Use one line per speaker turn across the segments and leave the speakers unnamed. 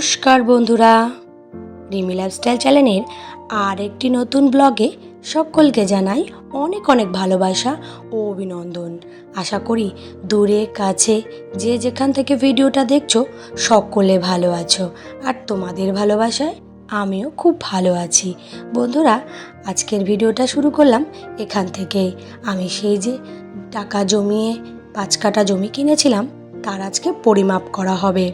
নমস্কার বন্ধুরা, রিমি লাইফস্টাইল চ্যানেলের আর একটি নতুন ব্লগে সকলকে জানাই অনেক অনেক ভালোবাসা ও অভিনন্দন। আশা করি দূরে কাছে যে যেখান থেকে ভিডিওটা দেখছো সকলে ভালো আছো, আর তোমাদের ভালোবাসায় আমিও খুব ভালো আছি। বন্ধুরা, আজকের ভিডিওটা শুরু করলাম এখান থেকেই। আমি সেই যে টাকা জমিয়ে 5 কাঠা জমি কিনেছিলাম তার আজকে পরিমাপ করা হবে।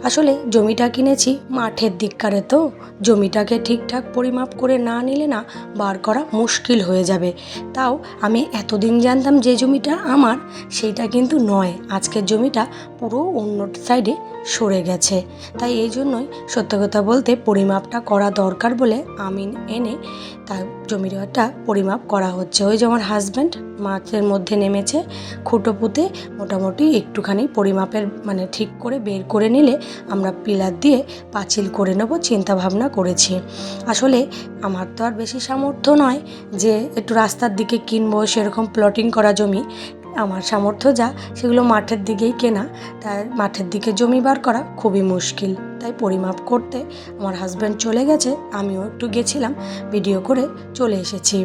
আসলে জমিটা কিনেছি মাঠের দিককারে, তো জমিটাকে ঠিকঠাক পরিমাপ করে না নিলে না বার করা মুশকিল হয়ে যাবে। তাও আমি এতদিন জানতাম যে জমিটা আমার, সেইটা কিন্তু নয়। আজকের জমিটা পুরো অন্য সাইডে সরে গেছে, তাই এই জন্যই সত্য কথা বলতে পরিমাপটা করা দরকার বলে আমি এনে তার জমিটা পরিমাপ করা হচ্ছে। ওই যে আমার হাজব্যান্ড মাঠের মধ্যে নেমেছে, খুঁটো পুঁতে মোটামুটি একটুখানি পরিমাপের ঠিক করে বের করে নিলে আমরা পিলার দিয়ে পাঁচিল করে নেব চিন্তা ভাবনা করেছি। আসলে আমার তো আর বেশি সামর্থ্য নয় যে একটু রাস্তার দিকে কিনবো, সেরকম প্লটিং করা জমি। আমার সামর্থ্য যা সেগুলো মাঠের দিকেই কেনা, তাই মাঠের দিকে জমি বার করা খুবই মুশকিল। তাই পরিমাপ করতে আমার হাজব্যান্ড চলে গেছে, আমিও একটু গেছিলাম, ভিডিও করে চলে এসেছি।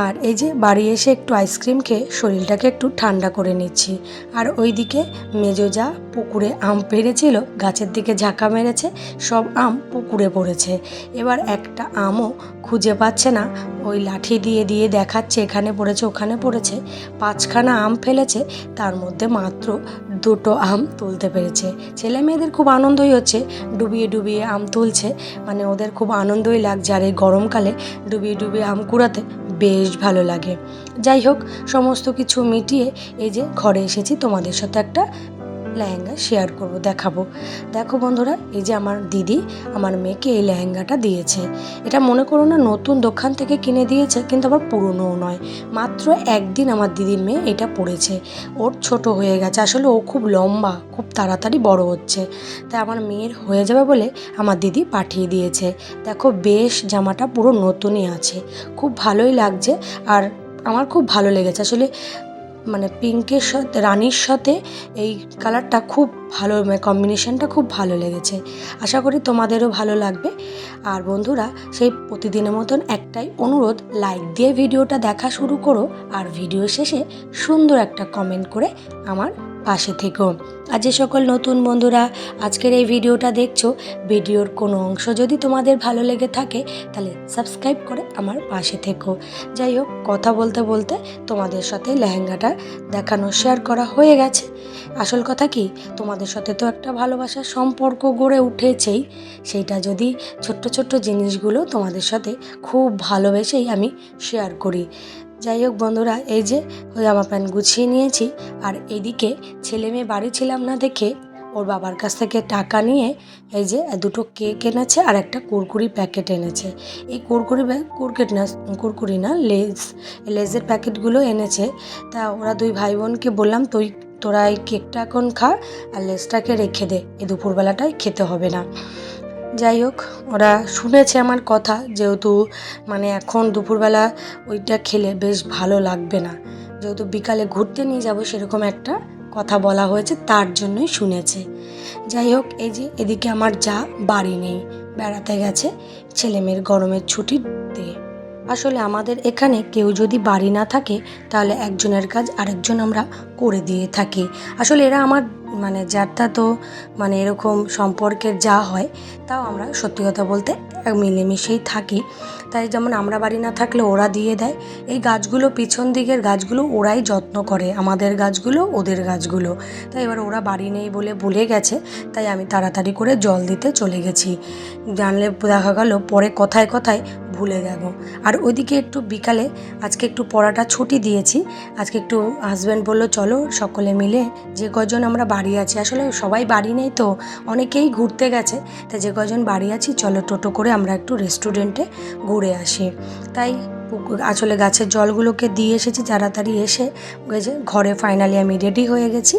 আর এই যে বাড়ি এসে একটু আইসক্রিম খেয়ে শরীরটাকে একটু ঠান্ডা করে নিচ্ছি। আর ওইদিকে মেজো যা পুকুরে আম পেড়েছিল, গাছের দিকে ঝাঁকা মেরেছে, সব আম পুকুরে পড়েছে। এবার একটা আমও খুঁজে পাচ্ছে না, ওই লাঠি দিয়ে দিয়ে দেখাচ্ছে এখানে পড়েছে ওখানে পড়েছে। 5খানা আম ফেলেছে, তার মধ্যে মাত্র 2টো আম তুলতে পেরেছে। ছেলে মেয়েদের খুব আনন্দই হচ্ছে, ডুবিয়ে ডুবিয়ে আম তুলছে, ওদের খুব আনন্দই লাগছে। আর এই গরমকালে ডুবিয়ে ডুবিয়ে আম কুড়াতে বেশ ভালো লাগে। যাই হোক, সমস্ত কিছু মিটিয়ে এই যে ঘরে এসেছি, তোমাদের সাথে একটা লেহেঙ্গা শেয়ার করব, দেখাবো। দেখো বন্ধুরা, এই যে আমার দিদি আমার মেয়েকে এই লেহেঙ্গাটা দিয়েছে। এটা মনে করো না নতুন দোকান থেকে কিনে দিয়েছে, কিন্তু আবার পুরনোও নয়। মাত্র একদিন আমার দিদির মেয়ে এটা পরেছে, ওর ছোট হয়ে গেছে। আসলে ও খুব লম্বা, খুব তাড়াতাড়ি বড় হচ্ছে, তাই আমার মেয়ের হয়ে যাবে বলে আমার দিদি পাঠিয়ে দিয়েছে। দেখো বেশ জামাটা পুরো নতুনই আছে, খুব ভালোই লাগছে। আর আমার খুব ভালো লেগেছে আসলে, পিঙ্কের সাথে রানির সাথে এই কালারটা খুব ভালো, কম্বিনেশনটা খুব ভালো লেগেছে। আশা করি তোমাদেরও ভালো লাগবে। আর বন্ধুরা, সেই প্রতিদিনের মতন একটাই অনুরোধ, লাইক দিয়ে ভিডিওটা দেখা শুরু করো, আর ভিডিও শেষে সুন্দর একটা কমেন্ট করে আমার পাশে থেকো। আর যে সকল নতুন বন্ধুরা আজকের এই ভিডিওটা দেখছো, ভিডিওর কোনো অংশ যদি তোমাদের ভালো লেগে থাকে তাহলে সাবস্ক্রাইব করে আমার পাশে থেকো। যাই হোক, কথা বলতে বলতে তোমাদের সাথে লেহেঙ্গাটা দেখানো শেয়ার করা হয়ে গেছে। আসল কথা কি, তোমাদের সাথে তো একটা ভালোবাসার সম্পর্ক গড়ে উঠেছেই, সেইটা যদি ছোট্ট ছোট্ট জিনিসগুলো তোমাদের সাথে খুব ভালোবেসেই আমি শেয়ার করি। যাই হোক বন্ধুরা, এই যে ওই জামা প্যান্ট গুছিয়ে নিয়েছি। আর এদিকে ছেলে মেয়ে বাড়ি ছিলাম না দেখে ওর বাবার কাছ থেকে টাকা নিয়ে এই যে 2টো কেক এনেছে আর একটা কুরকুরি প্যাকেট এনেছে। এই কুরকুরি না, লেজের প্যাকেটগুলো এনেছে। তা ওরা 2 ভাই বোনকে বললাম, তোরা এই কেকটা এখন খা, আর লেজটাকে রেখে দে, এই দুপুরবেলাটায় খেতে হবে না। যাই হোক, ওরা শুনেছে আমার কথা, যেহেতু এখন দুপুরবেলা ওইটা খেলে বেশ ভালো লাগবে না, যেহেতু বিকালে ঘুরতে নিয়ে যাব সেরকম একটা কথা বলা হয়েছে, তার জন্যই শুনেছে। যাই হোক, এই যে এদিকে আমার যা বাড়ি নেই, বেড়াতে গেছে ছেলেমেয়ের গরমের ছুটিতে। আসলে আমাদের এখানে কেউ যদি বাড়ি না থাকে তাহলে একজনের কাজ আরেকজন আমরা করে দিয়ে থাকি। আসলে এরা আমার যারটা তো এরকম সম্পর্কের যা হয়, তাও আমরা সত্যি কথা বলতে মিলেমিশেই থাকি। তাই যেমন আমরা বাড়ি না থাকলে ওরা দিয়ে দেয়। এই গাছগুলো, পিছন দিকের গাছগুলো ওরাই যত্ন করে, আমাদের গাছগুলো ওদের গাছগুলো। তাই এবার ওরা বাড়ি নেই বলে ভুলে গেছে, তাই আমি তাড়াতাড়ি করে জল দিতে চলে গেছি। জানলে দেখা গেল পরে কথায় কথায় ভুলে যাব। আর ওইদিকে একটু বিকালে আজকে একটু পড়াটা ছুটি দিয়েছি। আজকে একটু হাজব্যান্ড বললো চলো সকলে মিলে, যে কজন আমরা বাড়ি আছি, আসলে সবাই বাড়ি নেই তো, অনেকেই ঘুরতে গেছে, তাই যে কজন বাড়ি আছি চলো টোটো করে আমরা একটু রেস্টুরেন্টে ঘুরে আসি। তাই আসলে গাছের জলগুলোকে দিয়ে এসেছি তাড়াতাড়ি এসে। ওই যে ঘরে ফাইনালি আমি রেডি হয়ে গেছি,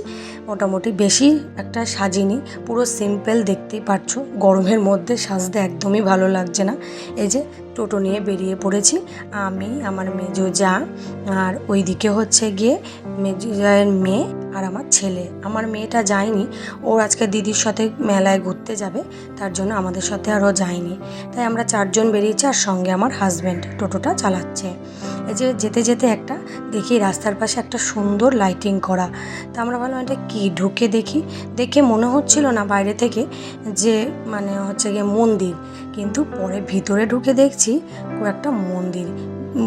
মোটামুটি বেশি একটা সাজিনি, পুরো সিম্পল, দেখতেই পারছো গরমের মধ্যে সাজতে একদমই ভালো লাগছে না। এই যে টোটো নিয়ে বেরিয়ে পড়েছি আমি, আমার মেজো যা, আর ওইদিকে হচ্ছে গিয়ে মেজো জায়ের মেয়ে আর আমার ছেলে। আমার মেয়েটা যায়নি, ওর আজকে দিদির সাথে মেলায় ঘুরতে যাবে, তার জন্য আমাদের সাথে আরও যায়নি। তাই আমরা 4 জন বেরিয়েছি, আর সঙ্গে আমার হাজব্যান্ড টোটোটা চালাচ্ছে। এই যে যেতে যেতে একটা দেখি রাস্তার পাশে একটা সুন্দর লাইটিং করা। তা আমরা ভাবলাম এটা কী, ঢুকে দেখি। দেখে মনে হচ্ছিল না বাইরে থেকে যে মানে হচ্ছে গিয়ে মন্দির, কিন্তু পরে ভিতরে ঢুকে দেখছি খুব একটা মন্দির।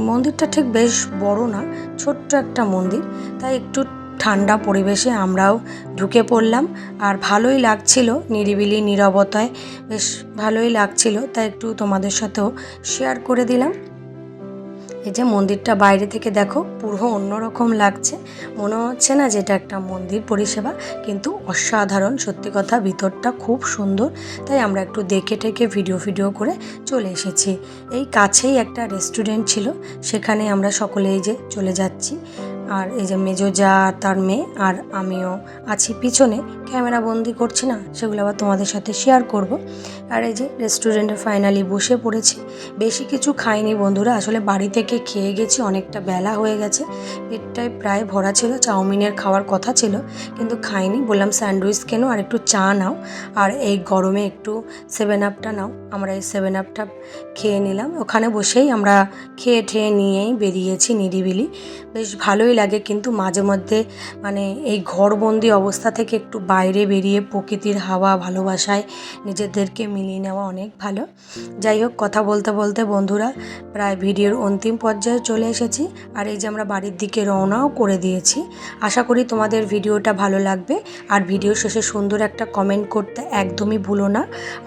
মন্দিরটা ঠিক বেশ বড় না, ছোট্ট একটা মন্দির। তাই একটু ঠান্ডা পরিবেশে আমরাও ঢুকে পড়লাম, আর ভালোই লাগছিল, নিরিবিলি নীরবতায় বেশ ভালোই লাগছিল। তাই একটু তোমাদের সাথেও শেয়ার করে দিলাম। এই যে মন্দিরটা বাইরে থেকে দেখো পুরো অন্যরকম লাগছে, মনে হচ্ছে না যে এটা একটা মন্দির পরিষেবা, কিন্তু অসাধারণ সত্যি কথা, ভিতরটা খুব সুন্দর। তাই আমরা একটু দেখে টেকে ভিডিও করে চলে এসেছি। এই কাছেই একটা রেস্টুরেন্ট ছিল, সেখানে আমরা সকলে এই যে চলে যাচ্ছি। আর এই যে মেজো যা, তার মেয়ে আর আমিও আছি পিছনে, ক্যামেরা বন্দি করছি না, সেগুলো আবার তোমাদের সাথে শেয়ার করব। আর এই যে রেস্টুরেন্টে ফাইনালি বসে পড়েছি। বেশি কিছু খাইনি বন্ধুরা, আসলে বাড়ি থেকে খেয়ে গেছি, অনেকটা বেলা হয়ে গেছে, পেটটায় প্রায় ভরা ছিল, চাউমিনের খাওয়ার কথা ছিল কিন্তু খাইনি। বললাম স্যান্ডউইচ কেন আর একটু চা নাও, আর এই গরমে একটু 7 আপটা নাও। আমরা এই 7 আপটা খেয়ে নিলাম। ওখানে বসেই আমরা খেয়ে ঠেয়ে নিয়েই বেরিয়েছি নিরিবিলি। বেশ ভালোই লাগে, কিন্তু মাঝে মধ্যে মানে এই ঘরবন্দি অবস্থা থেকে একটু বাইরে বেরিয়ে প্রকৃতির হাওয়া, ভালোবাসায় নিজেদেরকে মিলিয়ে নেওয়া অনেক ভালো। যাই হোক, কথা বলতে বলতে বন্ধুরা প্রায় ভিডিওর অন্তিম পর্যায়ে চলে এসেছি, আর এই যে আমরা বাড়ির দিকে রওনাও করে দিয়েছি। আশা করি তোমাদের ভিডিওটা ভালো লাগবে, আর ভিডিও শেষে সুন্দর একটা কমেন্ট করতে একদমই ভুলো না।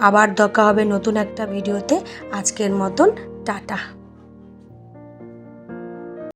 আবার দেখা হবে নতুন একটা ভিডিওতে। আজকের মতন টাটা।